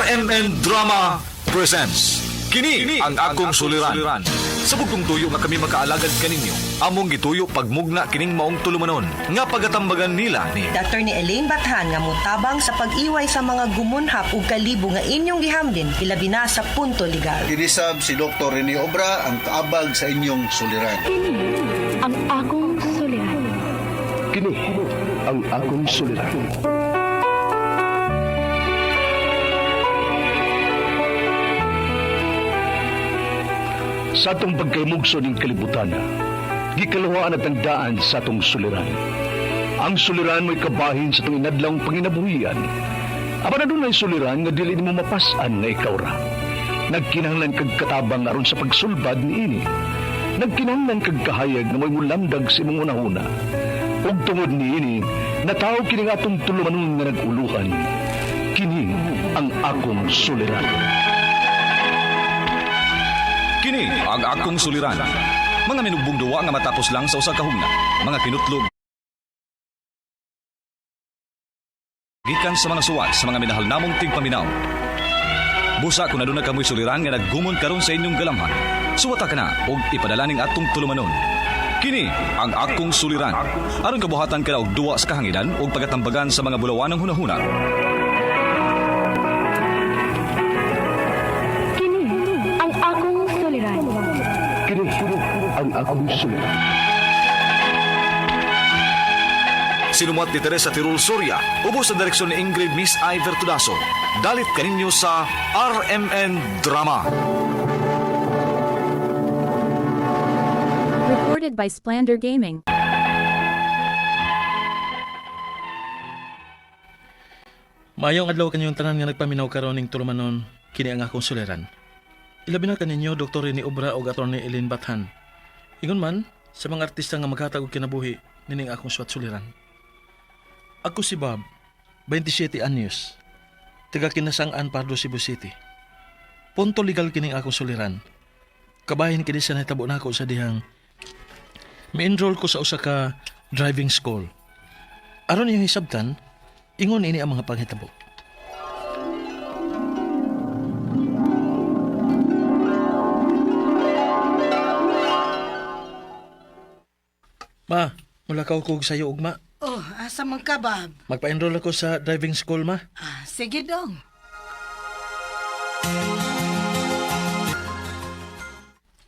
RMN Drama presents Kini ang akong suliran. Sa bugtong tuyo nga kami makaalagad kaninyo, among gituyo pagmugna kining maong tulumanon nga pagatambagan nila ni Dr. ni Elaine Bathan nga mutabang sa pag-iway sa mga gumunhap ug kalibo nga inyong gihambin ilabi na sa punto legal. Kinisab si Dr. Rene Obra ang kaabag sa inyong suliran. Kini ang akong suliran. Kini ang akong suliran. Sa atong pagkaymugso ng kalibutan, gikaluhaan at tandaan sa atong suliran. Ang suliran mo'y kabahin sa itong inadlang panginabuhian. Aba na doon ay suliran nga dili mo mapasan nga ikaw ra. Nagkinahanglan kag katabang aron sa pagsulbad ni ini. Nagkinahanglan kag kahayag na mo'y mulamdag sa imong unahuna. Ug tungod ni ini, nataw kini nga atong tulumanon nga naguluhan. Kini ang akong suliran. Kini ang akong suliran. Mga minubong duwa nga matapos lang sa usa ka hugna, mga kinutlog gikan sa mga suwat sa mga minahal namong tigpaminaw. Busa kung aduna kamoy suliran nga naggumon karon sa inyong galamhan, suwata ka na og ipadala ning atong tulumanon. Kini ang akong suliran. Aron kabuhatan ka na og duwa sa kahanginan og pagatambagan sa mga bulawan ng hunahuna. Kini ang akong suliran. Sinumat ni Teresa Tirul Soria, ubos sa direksyon ni Ingrid Miss Iver Tudaso. Dalit kaninyo sa RMN Drama. Recorded by Splander Gaming. Mayong adlaw kanyong tanan nga nagpaminaw karon ning tulumanon kini ang akong suliran. Ilabi na kaninyo Dr. Rene Obra ug Atty. Elaine Bathan. Ingon man sa mga artista nga maghatag og kinabuhi nining akong suwat suliran. Ako si Bob, 27 anyos, taga Kinasang-an, Pardo, Cebu City. Punto legal kining akong suliran. Kabahin kini sa nahitabo nako sa dihang mi-enroll ko sa usa ka driving school. Aron yung hisabtan, ingon ini ang mga panghitabo. Ma, mula ka kog sayo ugma. Oh, asa man ka, Bob? Magpa-enroll ako sa driving school, ma. Sige dong.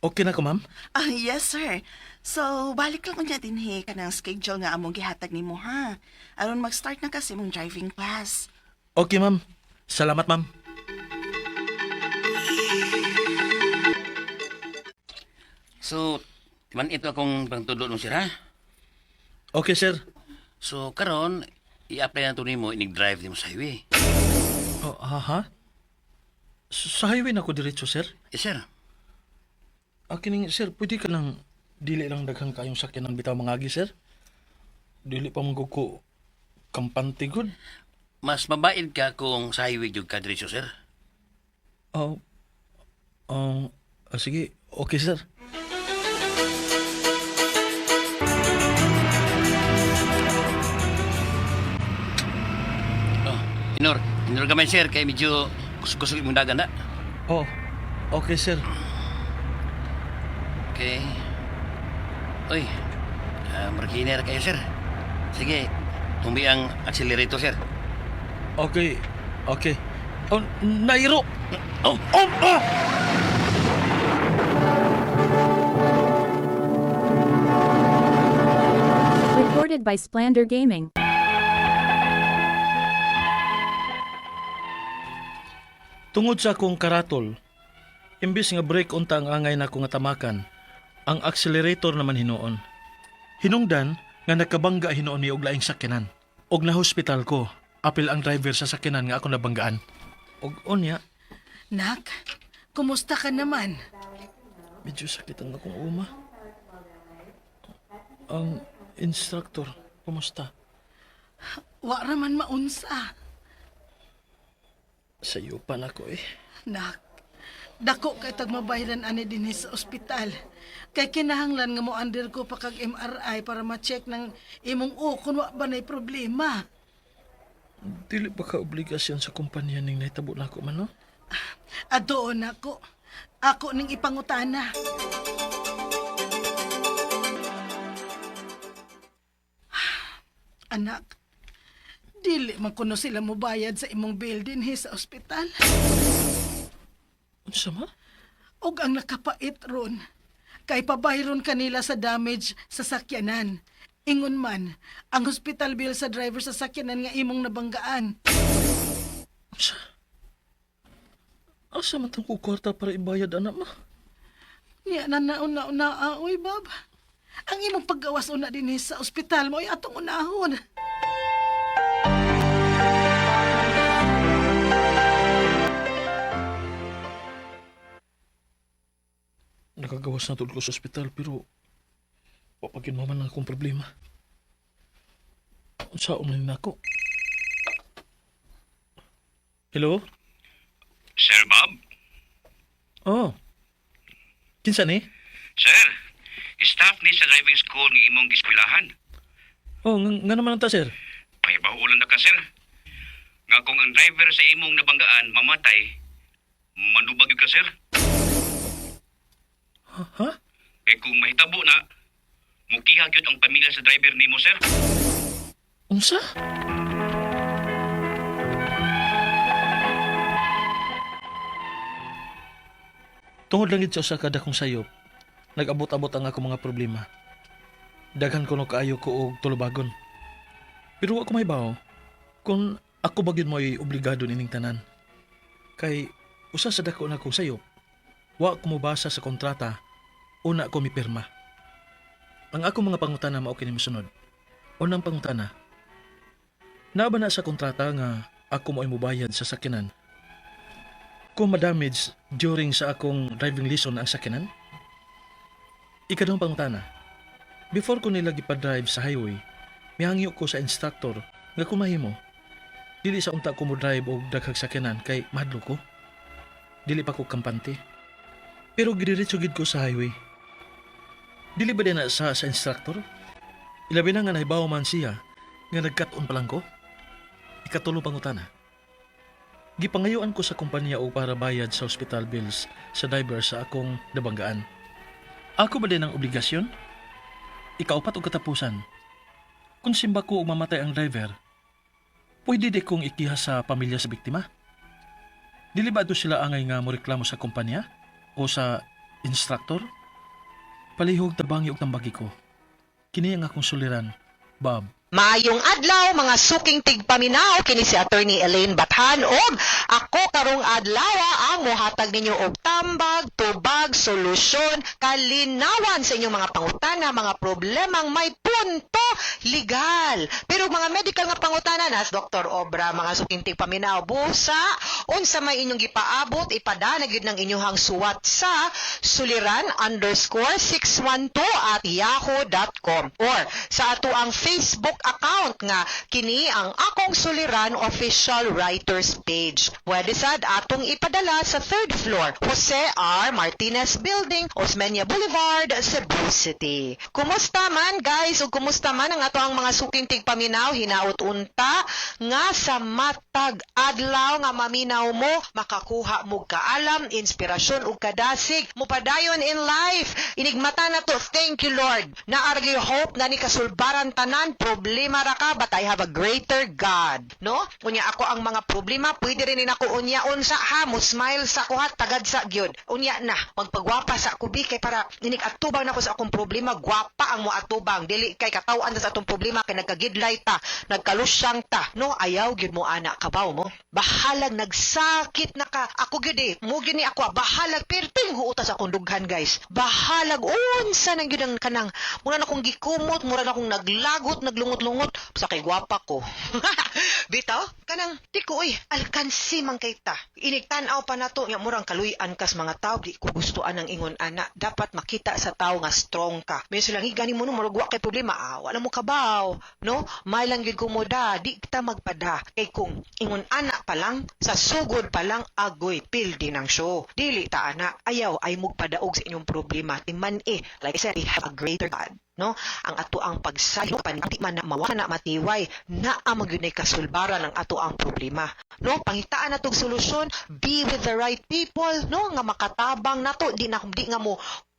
Okay na ko, ma'am? Yes, sir. So, balik lang ko niya din ka ng schedule nga among gihatag ni mo, ha? Aron mag-start na kasi mong driving class. Okay, ma'am. Salamat, ma'am. So, timan ito akong pangtudlo nung sir, ha? Okay, sir. So, karon i-apply na ito mo, inig-drive mo sa highway. Oh, ha? Sa highway na ko diretso, sir? Yes, sir. Kining, sir, pwede ka lang dili lang daghang kayong sakyanan bitaw mangagi, sir? Dili pa ko kampante good. Mas mabait ka kung sa highway jud ka diretso, sir. Sige. Okay, sir. Inor ka man, sir, kay medyo kusog mong dagan na. Oh, okay, sir. Okay. Uy, markiner kayo, sir. Sige, tumbi ang accelerator, sir. Okay. Oh, nairo! Recorded by Splander Gaming. Tungod sa akong karatol, imbis nga brake unta ang angay na akong tamakan, ang accelerator naman hinuon. Hinungdan nga nagkabangga hinuon ni og laing sakyanan. Og na hospital ko, apil ang driver sa sakyanan nga ako nabanggaan. Og unya, Nak, kumusta ka naman? medyo sakit ang akong uma. Ang instructor, kumusta? Wa raman maunsa. Sayo pa na ko eh. Nak, dako kay tagmabayaran ani dinhi sa ospital. Kay kinahanglan nga mo under ko pa kag MRI para ma-check ng imong kung wa ba nay problema. Dili ba ka obligasyon sa kumpanya ning nahitabo na ako man, no? Adoon ako. Ako ning ipangutana. Anak, dili man kuno sila mo bayad sa imong bill dinhi sa ospital. Unsa ma? Og ang nakapait ron, kay pabayron kanila sa damage sa sakyanan. Ingon man, ang hospital bill sa driver sa sakyanan nga imong nabanggaan. Unsa? Asa man tong kwarta para ibayad, anak ma? Niya na nauna-una, Bob. Ang imong paggawas una din sa ospital mo ay atong unahon. Nakagawas na tulad ko sa ospital pero papagin mo man akong problema. Unsa man na ako? Hello? Sir Bob? Oh. Kinsa ni? Sir, staff ni sa driving school ni imong giskwelahan. Oh, nga naman ta, sir. Pahibahulan na ka, sir. Nga kung ang driver sa imong nabanggaan mamatay, manubag yun ka, sir. Ha? Kaya kung mahitabo na, mukihag yun ang pamilya sa driver nimo, sir. Unsa? Tungod lang gid sa usa ka dakong sayop, nag-abot-abot ang ako mga problema. Daghan ko no kaayo ko og tulubagon. Pero wa ko mahibaw kung ako ba gyud mo'y obligado nining tanan. Kay usa sa dako na kong sayop, wa ko mobasa sa kontrata, una ko mipirma. Ang ako mga pangutana mao kini mosunod. Unang pangutana, naa ba na sa kontrata nga ako mo'y mobayad sa sakyanan kung madamage during sa akong driving lesson ang sakyanan? Ikadong pangutana, before ko nila gipa-drive sa highway, mihangyo ko sa instructor nga kung mahimo, dili sa unta ko mo drive og daghang sakyanan kay mahadlo ko. Dili pa ko kampante. Pero gidiretso gid ko sa highway. Dili ba din na sa instructor? Ilabi na nga nahibaw man siya nga nagkat-on pa lang ko. Ikatulong pangutana, gipangayuan ko sa kumpanya o para bayad sa hospital bills sa driver sa akong nabanggaan. Ako ba din ang obligasyon? Ikaupat o katapusan. Kung simba ko o mamatay ang driver, pwede di kong ikiha sa pamilya sa biktima? Dili ba ito sila angay nga mo reklamo sa kumpanya o sa instructor? Palihog tabangi og tambagi ko. Kini ang akong suliran, Bob. Maayong adlaw mga suking tigpaminaw kini si Attorney Elaine Bathan og ako karong adlaw ang mohatag ninyo og tambag, tubag, solusyon, kalinawan sa inyong mga pangutana, mga problemang may punto legal. Pero mga medical nga pangutana nas Dr. Obra, mga suking tigpaminaw busa unsa may inyong gipaabot ipadana gyud ng inyong suwat sa suliran_612@yahoo.com or sa ato ang Facebook account nga kini ang Akong Suliran official writers page. Pwede sad atong ipadala sa 3rd floor, Jose R. Martinez Building, Osmeña Boulevard, Cebu City. Kumusta man guys ug kumusta man ang ato ang mga suking tigpaminaw hinaut unta nga sa matag adlaw nga maminaw mo makakuha mo kaalam, inspirasyon ug kadasig mupadayon in life. Inigmata na to. Thank you Lord. Naargi hope na ni kasulbaran tanan problema ra ka but I have a greater God, no? Unya ako ang mga problema pwede rin ako unya unsa ha mo smile sa ko ha tagad sa gyud. Unya na magpagwapa sa ako bi kay para inig atubang nako sa akong problema gwapa ang mo atubang dili kay katawan sa atong problema kay nagkagidlay ta, nagkalusyang ta, no? Ayaw gyud mo ana kabaw mo. Bahalag nagsakit na ka. Ako gyud mo gini ako bahalag pero tinggo utas akong dughan guys. Bahalag unsa nang gyud ang kanang mura na akong gikumot, mura na akong naglagot, naglungot-lungot sa kay gwapa ko. Bitaw, kanang di ko alkansi man kay ta. Inigtanaw pa nato nga murang kaluy-an kas mga tao di ko gustoan ang ingon ana. Dapat makita sa tao nga strong ka. May silang gani mo no murag wa kay problema. Wala mo kabaw, no? May lang gyud ko mo da, di kita magpada. Kay kung ingon ana pa lang sa sugod pa lang agoy pildi ng show. Dili ta ana ayaw ay mugpadaog sa inyong problema. Timan like I said, we have a greater God. No, ang ato ang pagsayo panti man na mawala na matiway na ang magyunay kasulbaran ng ato ang problema. No, pangitaan natong solusyon, be with the right people, no, nga makatabang nato, di nga mo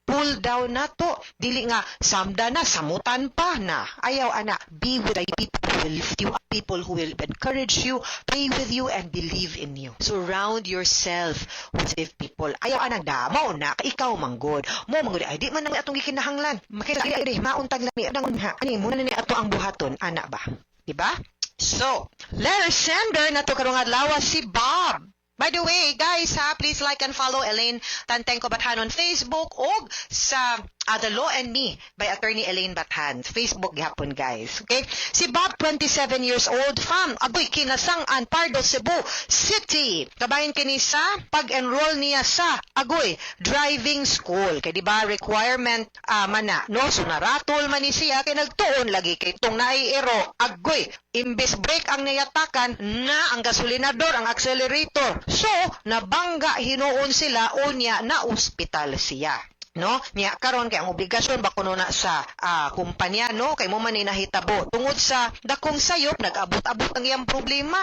pull down nato, dili nga samda na samutan pa na. Ayaw ana, be with the people who will lift you up, people who will encourage you, pray with you and believe in you. Surround yourself with safe people. Ayaw ana damaw na kay ikaw manggod. Mo manggod ay di man nang atong gikinahanglan. Makita iri mauntag lami adang unha. Ani muna ni ato ang buhaton ana ba? Diba? So, letter sender na to karong adlaw si Bob. By the way, guys, please like and follow Elaine Tantengco Bathan on Facebook o sa The Law and Me by Attorney Elaine Bathan. Facebook gihapon, guys. Okay? Si Bob, 27 years old, fam, aboy, kinasangan, Pardo, Cebu City. Kabayan kini sa pag-enroll niya sa, agoy, driving school. Kaya diba, requirement mana, no? So, naratol man ni siya, kaya nagtuon lagi kay itong naiero, agoy, imbes brake ang niyatakan na ang gasolinador, ang accelerator. So, nabangga hinuon sila unya na ospital siya. No, niya karon kay ang obligasyon ba kuno na sa kumpanya, no, kay mo man ni nahitabo tungod sa dakong sayop nag-abot-abot ang iyang problema.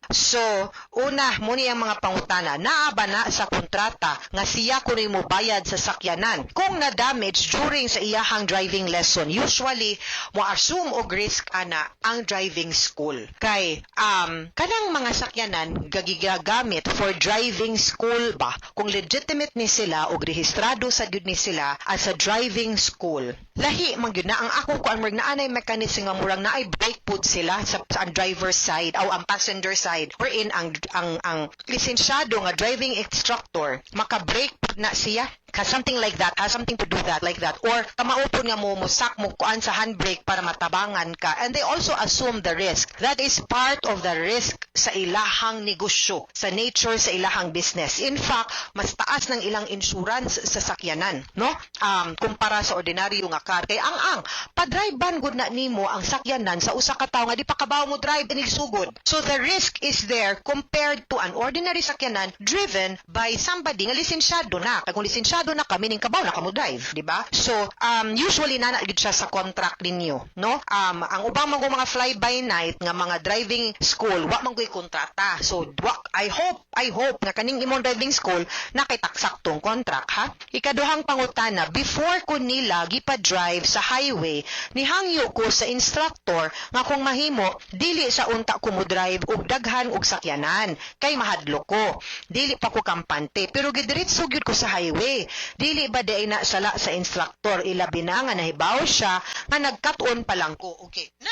So, una mo ni ang mga pangutana, naa ba na sa kontrata nga siya kuno mo bayad sa sakyanan kung na-damage during sa iyahang driving lesson. Usually mo assume og risk ana ang driving school kay kanang mga sakyanan gagigamit for driving school ba kung legitimate ni sila og rehistrado sa gyud ni sila as a driving school. Lahi man gyud na ang ako kuan murag naanay mechanism nga murang naay brake pud sila sa ang driver's side o ang passenger side wherein ang lisensyado nga driving instructor maka-brake na siya something like that, something to do that like that, or kamaupon nga mo musak mo kuan sa handbrake para matabangan ka, and they also assume the risk. That is part of the risk sa ilahang negosyo, sa nature sa ilahang business. In fact, mas taas ng ilang insurance sa sakyanan, no? Kumpara sa ordinaryo nga car. Kay ang pa-drive-ban gud na nimo ang sakyanan sa usa ka tawo nga di pa kabaw mo drive inig sugod. So the risk is there compared to an ordinary sakyanan driven by somebody nga lisensyado na. Kung lisensyado na kami ning kabaw na kamo drive, di ba? So usually na gid siya sa contract ninyo, no? Ang ubang mga fly by night nga mga driving school wa man koy kontrata. So I hope nga kaning imong driving school nakaitaksaktong contract, ha? Ikaduhang pangutana, before ko nila gipa-drive sa highway, nihangyo ko sa instructor nga kung mahimo dili sa unta ko mo drive og daghan og sakyanan kay mahadlok ko. Dili pa ko kampante pero gidiretso gyud ko sa highway. Dili ba day na sala sa instructor ilabi na nga nahibaw siya nga nagkat-on pa lang ko. Okay. Na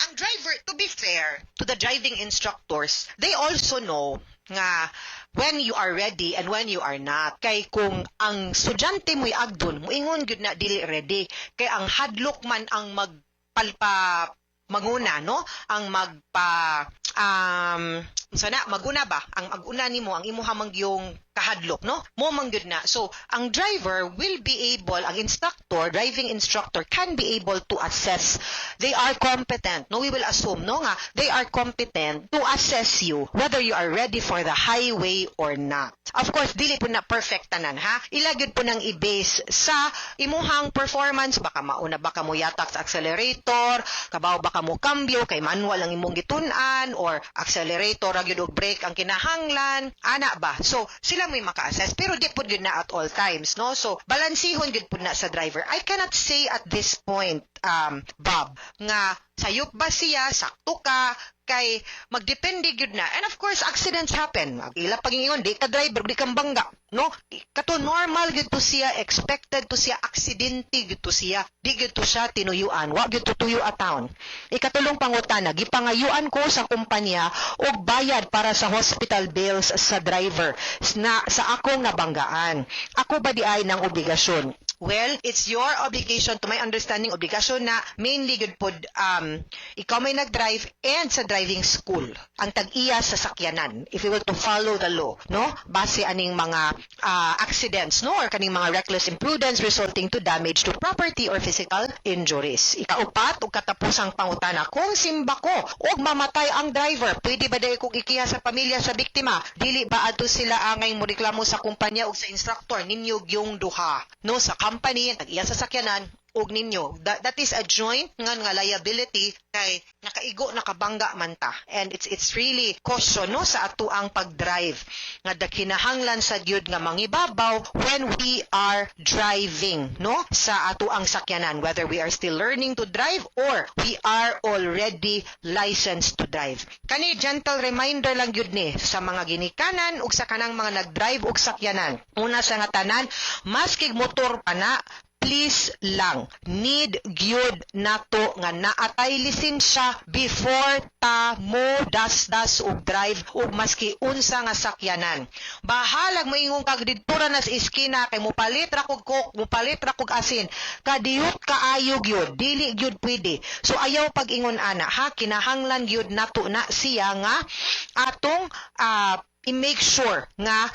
ang driver, to be fair to the driving instructors, they also know nga when you are ready and when you are not. Kay kung ang estudyante mo'y agdon, moingon gyud na dili ready. Kay ang hadlok man ang maguna, no? Ang maguna ba? Ang maguna nimo ang imuha yung kahadlok, no? Mo mangyud na. So, ang driver will be able, ang instructor, driving instructor can be able to assess. They are competent. No, we will assume, no nga, they are competent to assess you whether you are ready for the highway or not. Of course, dili po na perfect tanan, ha? Ilagid po nang i-base sa imuhang performance. Baka mauna baka mo yatak sa accelerator, kabaw baka mo kambyo, kay manual ang imong gitun-an, or accelerator, ragyod og brake ang kinahanglan. Ana ba? So, sila may maka-assess, pero di po yun na at all times, no? So, balansihon yun po na sa driver. I cannot say at this point, Bob, nga sayop ba siya, sakto ka, kay magdepende yun na. And of course, accidents happen. Ila pagingon, di ka driver, di kang bangga, no? Kato normal yun to siya, expected to siya, aksidente yun to siya, di yun to siya tinuyuan, wag yun to tuyo at town. Ikatulong pangutana, gipangayuan ko sa kumpanya o bayad para sa hospital bills sa driver na sa akong nabanggaan. Ako ba di ay ng obligasyon? Well, it's your obligation, to my understanding, obligasyon na mainly good pod, ikaw may nag-drive and sa driving school ang tag-iya sa sakyanan if you will to follow the law, no? Base aning mga accidents, no? Or kaning mga reckless imprudence resulting to damage to property or physical injuries. Ikaupat, ug katapusang pangutana, kung simba ko ug mamatay ang driver, pwede ba day kong ikiha sa pamilya sa biktima? Dili ba ato sila angay mo reklamo sa kumpanya ug sa instructor ninyo yung duha, no? Sa company, tag-iya sa sakyanan, og ninyo. That is a joint nga liability kay nakaigo nakabangga man ta. And it's really caution, no, sa ato ang pag-drive nga kinahanglan sa gyud nga mangibabaw when we are driving, no, sa ato ang sakyanan, whether we are still learning to drive or we are already licensed to drive. Kani gentle reminder lang gyud ni sa mga ginikanan ug sa kanang mga nag-drive og sakyanan. Una sa nga tanan, maskig motor pa na, please lang, need gyud nato nga naatay lisensya before ta mo das og drive ug maski unsa nga sakyanan. Bahalag mo ingong kag didtura nas iskina kay mupalit ra kog coke, mupalit ra kog asin. Kadiyot kaayo gyud, dili gyud pwede. So ayaw pag-ingon ana, ha, kinahanglan gyud nato na siya nga atong i-make sure nga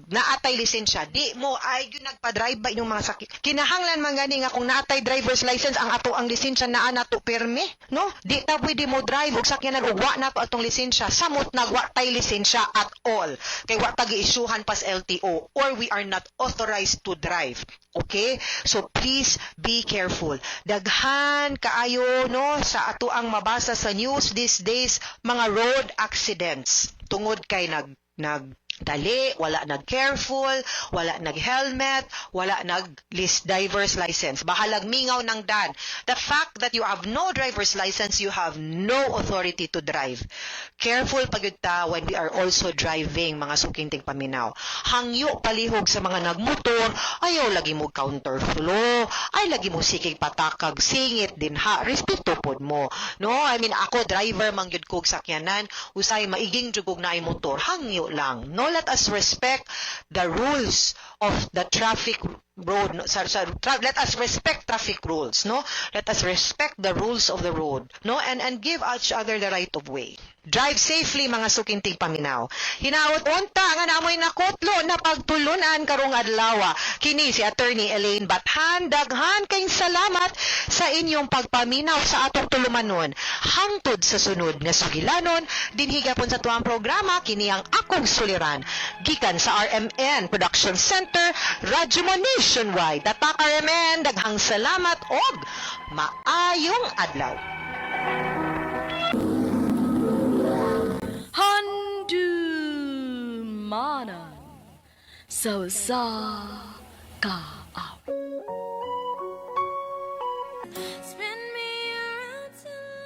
naatay lisensya. Di mo ay yun nagpa-drive ba inyong mga sakit. Kinahanglan man gani nga kung naatay driver's license ang ato ang lisensya naa nato permi, no? Di ta pwede mo drive og sakyanan ug wa nato atong lisensya. Samot nagwa tay lisensya at all. Kay wa ta gi-issuehan pas LTO or we are not authorized to drive. Okay? So please be careful. Daghan kaayo, no, sa ato ang mabasa sa news these days, mga road accidents. Tungod kay nagdali, wala nag-careful, wala nag-helmet, wala nag-driver's license. Bahalag mingaw ng dan. The fact that you have no driver's license, you have no authority to drive. Careful pagyud ta when we are also driving, mga sukinting paminaw. Hangyo palihog sa mga nagmotor, ayaw lagi mo counterflow, ay lagi mo sikig patakag, singit din ha, respeto pod mo. No, I mean, ako driver man gyud kog sakyanan, usay maiging jugog na ay motor, hangyo lang. No, let us respect the rules of the traffic road. Let us respect traffic rules, no? Let us respect the rules of the road, no? And give each other the right of way. Drive safely, mga sukintig paminaw. Hinaot unta nga namoy nakotlo na pagtulunan karong adlaw. Kini si Attorney Elaine Bathan, daghan kayong salamat sa inyong pagpaminaw sa atong tulumanon. Hangtod sa sunod nga sugilanon, dinhi gapon sa tuang programa kini ang Akong Suliran. Gikan sa RMN Production Center, Radyo Mo Nationwide. Tatak RMN, daghang salamat og maayong adlaw. Handumanan so sa ka.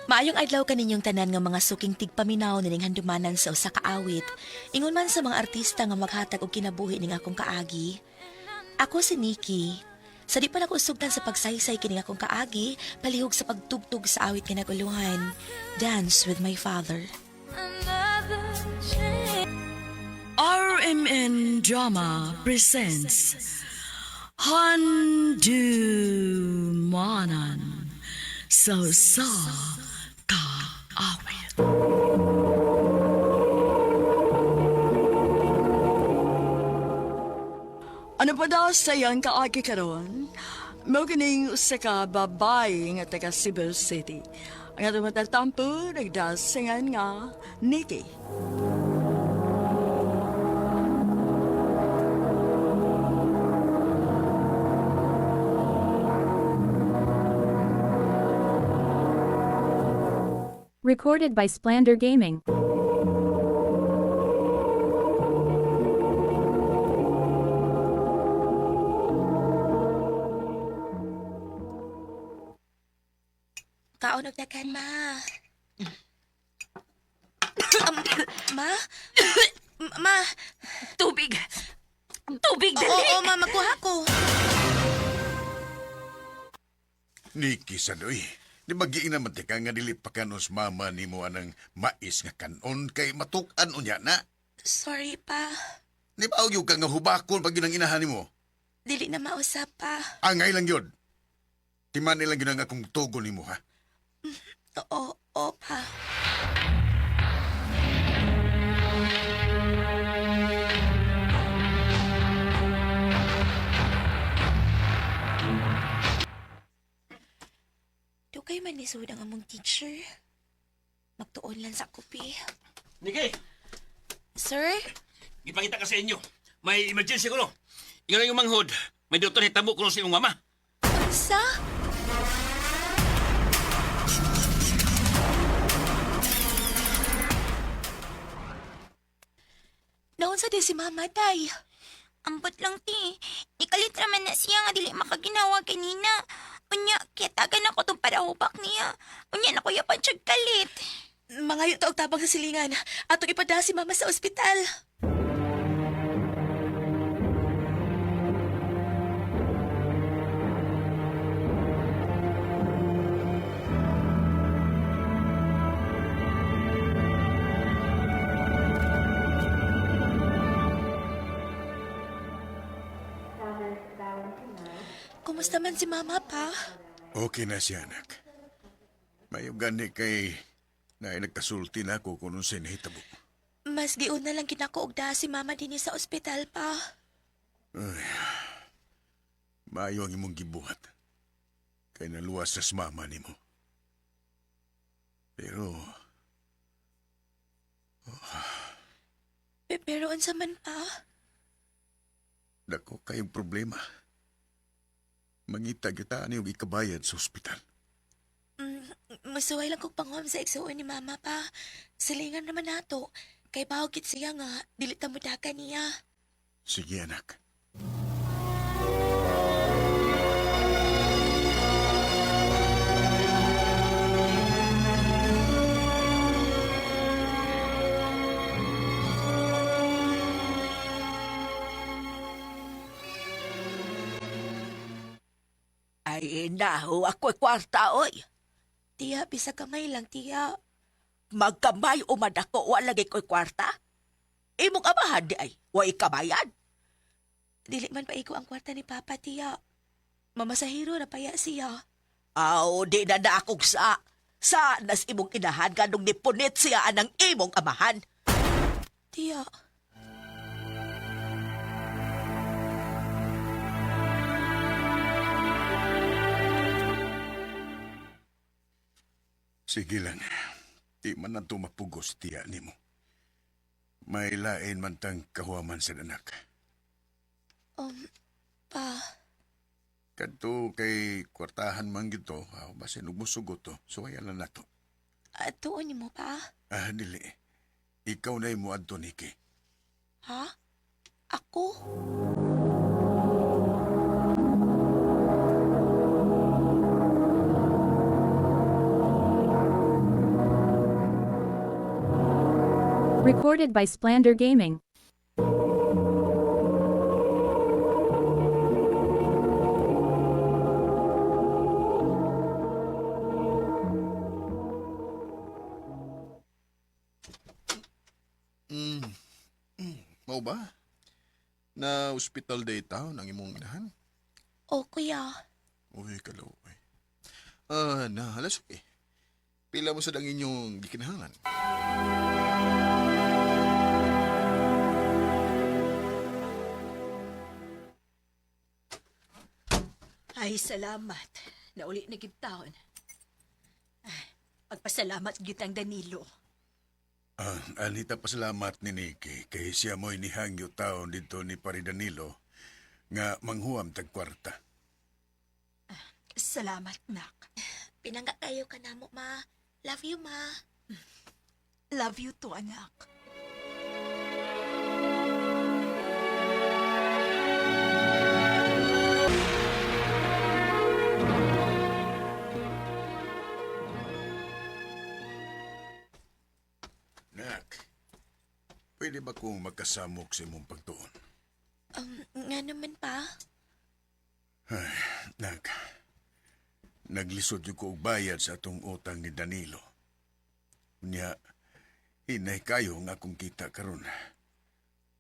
Maayong adlaw kaninyong tanan nga mga suking tigpaminaw nining handumanan sa usa ka awit. Ingon man sa mga artista nga maghatag og kinabuhi ning akong kaagi. Ako si Nikki. Sa di pa nakusugtan sa pagsaysay kining akong kaagi, palihog sa pagtugtog sa awit nga naguluhan, Dance with My Father. RMN Drama presents Handumanan so sa ka-awit. Ano pa daw sayang kaagi karon? Mao kining usa ka babae nga taga Cebu City. Ang atong matatampo nagdasingan nga Nikki. Recorded by Splander Gaming. Kaon og dagan, ma. Ma? Ma? Tubig! Tubig, dali! Oo, ma, magkuha ko. Niki Sanoy, di magiin naman tika nga dili pa kanos mama ni mo anang mais nga kanon kay matuk-an unya na. Sorry pa. Di ba yung ka nga hubakon pag ginang inahan mo? Dili na mausap pa. Angay lang yun. Timan nilang yun ang akong tugon ni mo, ha? Oo, pa. Dugay man ni Sud ang among teacher. Magtuon lang sa kopi. Niki, Sir? ipakita ka sa inyo. May emergency ko, no? Ingat yung manghod. May doktor hitabo ko sa iyong mama. Sa? Naunsa din si Mama, Day? Ambot lang, ti. Ikalit raman na siya nga dili makaginawa kanina. Unya, kaya tagan ako itong parahubak niya. Unya, nakuya pa siya kalit. Mga yun og tabang sa silingan. Atong ipada si Mama sa ospital. Kumusta man si Mama, pa? Okay na siya, anak. May gani kay na nagkasulti na ako kung sa nahitabo. Mas giun na lang kinako og daha si Mama din sa ospital, pa. Ay, maayo ang imong gibuhat. Kay naluwas sa mama ni mo. Pero, Pero unsa man, pa? dako kayong problema. Mangita kita yung ikabayad sa ospital. Masuway lang kong panguam sa igsuon ni Mama, pa. Silingan naman nato. Kay bahugit siya nga, dilit na mudakan niya. Sige, anak. Ay, naho, ako'y kwarta, oy. Tiya, bisa kamay lang, tiya. Magkamay o madako, walagay ko'y kwarta. Imong amahan di ay, way kamayan. Dili man pa iko ang kwarta ni Papa, tiya. Mamasahiro na paya siya. Aw, di na na akong sa. Sa nas imong inahan ganong nipunit siya anang imong amahan. Tiya. Sige lang. Di man na mapugos tiya ni mo. May lain man tang kahuaman sa anak. Pa. Kadto kay kwartahan man gito, basin umusugot to, suwayan lang nato. Tuon ni mo, pa? Dili. Ikaw na mo adto, Niki. Ha? Ako? Recorded by Splander Gaming. Mau ba? Na hospital day taon ang imong inahan? O, kuya. Uy, kalaway. Halas okay. Pila mo sa dang inyong gikinahangan? Ay, salamat. Nauli na gibtaon. Pagpasalamat gitang Danilo. Anita pasalamat ni Niki kay siya mo'y nihangyo taon dito ni Pari Danilo nga manghuam tag kwarta. Salamat, nak. Pinangga kayo ka na mo, ma. Love you, ma. Love you too, anak. Nak, pwede ba kong magkasamok sa imong pagtuon? Nga naman, pa. Ay, nak, naglisod yung ko og bayad sa atong utang ni Danilo. Unya, hinay kayo nga akong kita karon.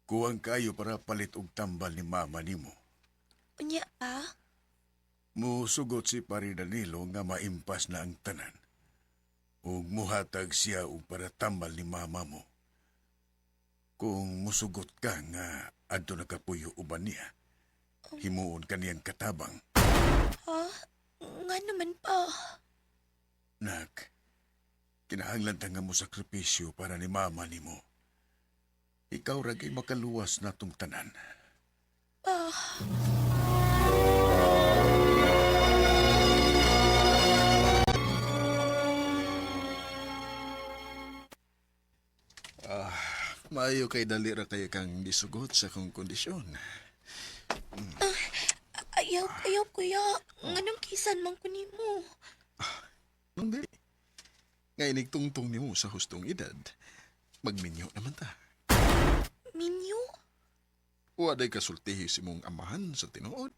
Kuwang kayo para palit og tambal ni mama nimo. Unya pa? Musugot si Pari Danilo nga maimpas na ang tanan. Ug muhatag siya og para tambal ni mama mo. Kung musugot ka nga adto nakapuyo uban niya, himuon kaniyang katabang. Ha? Nga naman pa. Nak, kinahanglan ta nga mo sakripisyo para ni mama nimo. Ikaw ragay makaluwas natong tanan. Pa. Maayo kay dali ra kay kang gisugot sa kong kondisyon. Ayaw, kuya. Nganong kisan man ko nimo? Nung dili. Ngayon tungtong nimo sa hustong edad, magminyo naman ta. Minyo? Waday kasultihi si mong amahan sa tinuod.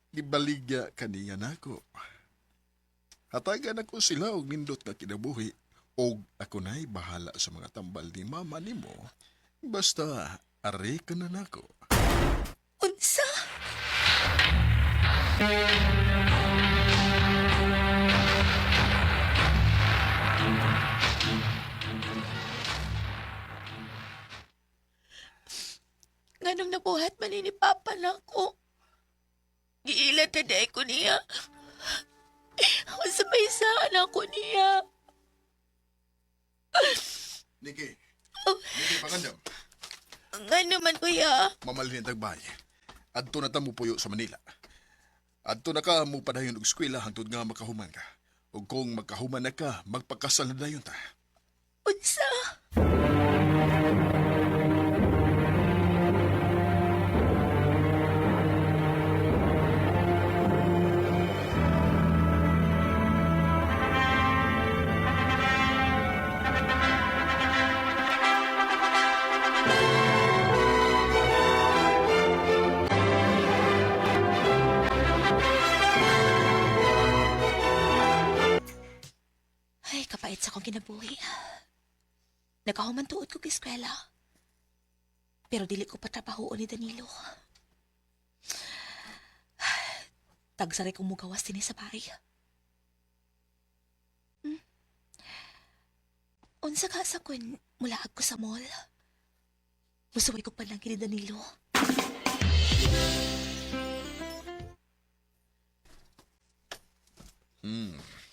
Gibaligya kaniya nako. Hatagan ako sila og nindot nga kinabuhi. Og ako na'y bahala sa mga tambal ni mama nimo. Basta, are ka na nako. Unsa? Nganong nabuhat man ni Papa na ko. Giilan taday ko niya. Sabay-saan ako niya. Niki, pangandam. Nga naman, kuya. Mamalhin ang tagbay. Adto na tamo puyo sa Manila. Adto na ka mo padayon og eskwela hangtod nga makahuman ka. Ug kung makahuman na ka, magpakasal na dayon ta. Unsa? Ay, kapait sa kong kinabuhi. Nakahuman tuod ko kay eskwela. Pero dili ko patrabahoon ni Danilo. Tagsaray kong mugawas din sa bahay. Unsa ka sa kun mula ako sa mall. Musuway ko pa lang kini Danilo.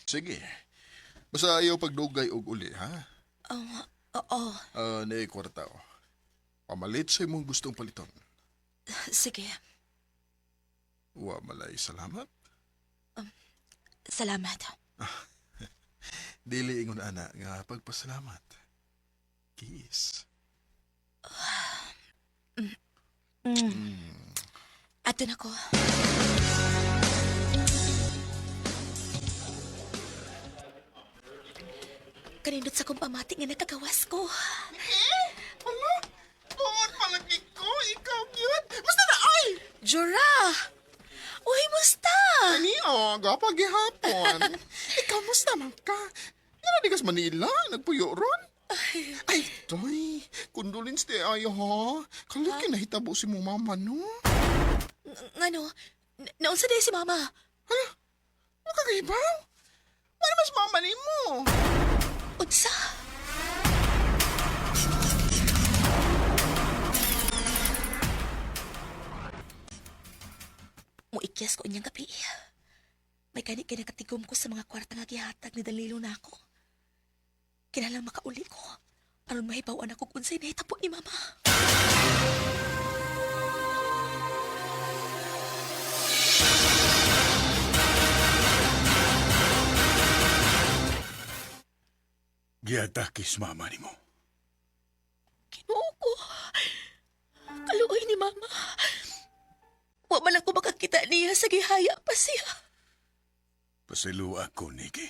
Sige. Basta ayaw pagdugay og uli, ha? Oo. Nay kwarta. Pamalit sa imong gustong paliton. Sige. Wa malay salamat. Salamat. Dili ingon ana nga pagpasalamat. Kiss. Ato na ko. Kanindot sa kong pamati nga nakagawas ko. Ano? Buon palagi ko, ikaw yun. Basta na, ay! Jura! Uy, musta? Ani, gapa gihapon. Ikaw, musta man ka? Yan di kas Manila, nagpuyo ron. Ay, toy, kondolins de ayo ha. Kalaki nahitabo si mo mama, no? Ngano? Naunsa day si mama? Hala, makakahibaw? Ano mas mama ni mo? Unsa? Muikyas ko inyang gabi. May kani kinakatigom ko sa mga kwarta nga gihatag ni Danilo na ako. Kinalang makauli ko. Aron mahibawan ako kung sa'y nahitabo ni mama. Giatakis mama ni mo. Ginoo ko. Kaluoy ni mama. Wa man ako makakita niya sa gihaya pa siya. Pasilu ako, Nikki.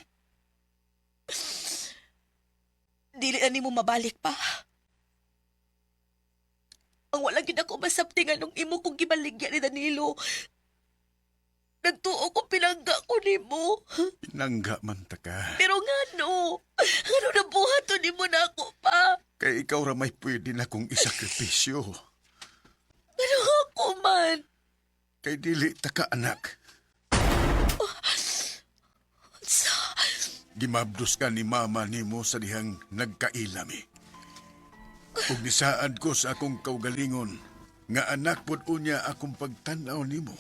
Dili na nimo mabalik pa. Ang wala gid ako masabtingan nung imo kong gibaligya ni Danilo. Nagtuo ko pinangga ko nimo. Pinangga man ta ka. Pero ngano? Ano na buhaton nimo na ako pa? Kay ikaw ra may pwede na kong isakripisyo. Ano ako man? Kay dili ta ka anak. Gimabdos ka ni mama nimo sa dihang nagkailami. Ug nisaad ko sa akong kaugalingon nga anak pod unya akong pagtan-aw nimo.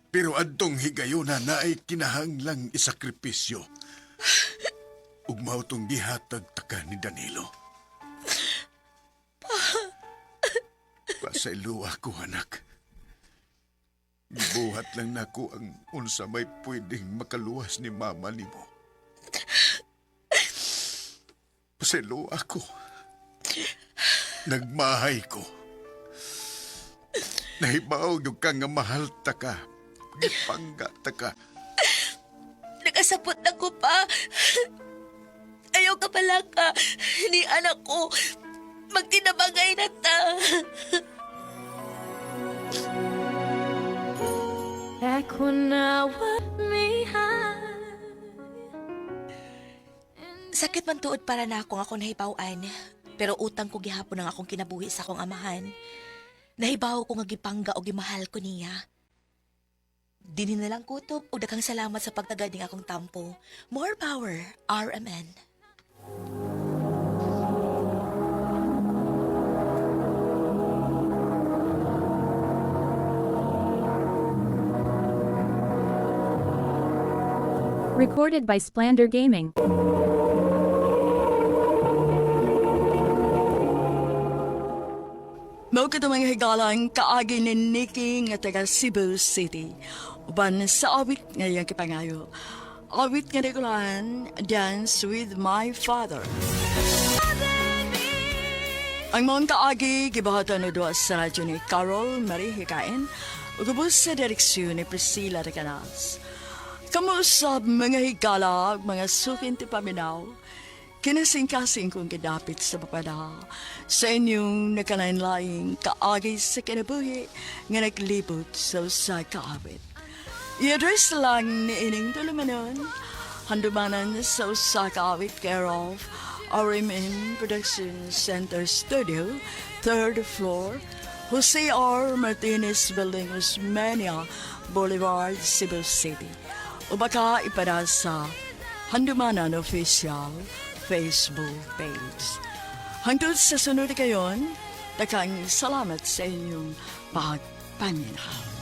Pero adtong higayuna na ay kinahanglang isakripisyo. Ug mao tong gihatag taka ni Danilo. Pasaylo ako, anak. Gibuhat lang nako ang unsa may pwedeng makaluwas ni mama nimo. Pasaylo ako. Nagmahay ko. Nahibaw yung ka nga mahal ta ka. Gipangga ta ka. Nakasapot na ko pa. Ayaw ka pala ka. Ni anak ko. Magtinabagay na ta. Sakit man tuod para na akong ako nahibawan. Pero utang ko gihapon ang akong kinabuhi sa akong amahan. Nahibaw ko nga gipangga o gimahal ko niya. Dini na lang kutob o dakang salamat sa pagtagad ng akong tampo. More power, RMN. Recorded by Splander Gaming. Mao ka mga higalang kaagi ni Nikki nga taga Cebu City. Uban sa awit ngayong kipangayo. Awit nga nikulaan, Dance with My Father. Ang mga kaagi, gibahatan na doon sa radyo ni Carol Marie Hikain, ugubos sa direksyon ni Priscilla Recanas. Kamusap mga higala, mga sukin ti paminaw, kinasing-kasing kong gidapit sa papada sa inyong nakalain-laing kaagi sa kinabuhi nga naglibot sa usa kaawit. I-address lang ni ining tulumanon, handumanan sa usa kaawit care of RMN Production Center Studio, 3rd floor, Jose R. Martinez Building, Osmeña Boulevard, Cebu City. O baka ipada sa Handumanan Official Facebook page. Hangtod sa sunod kayon, takang salamat sa inyong pagpaminaw.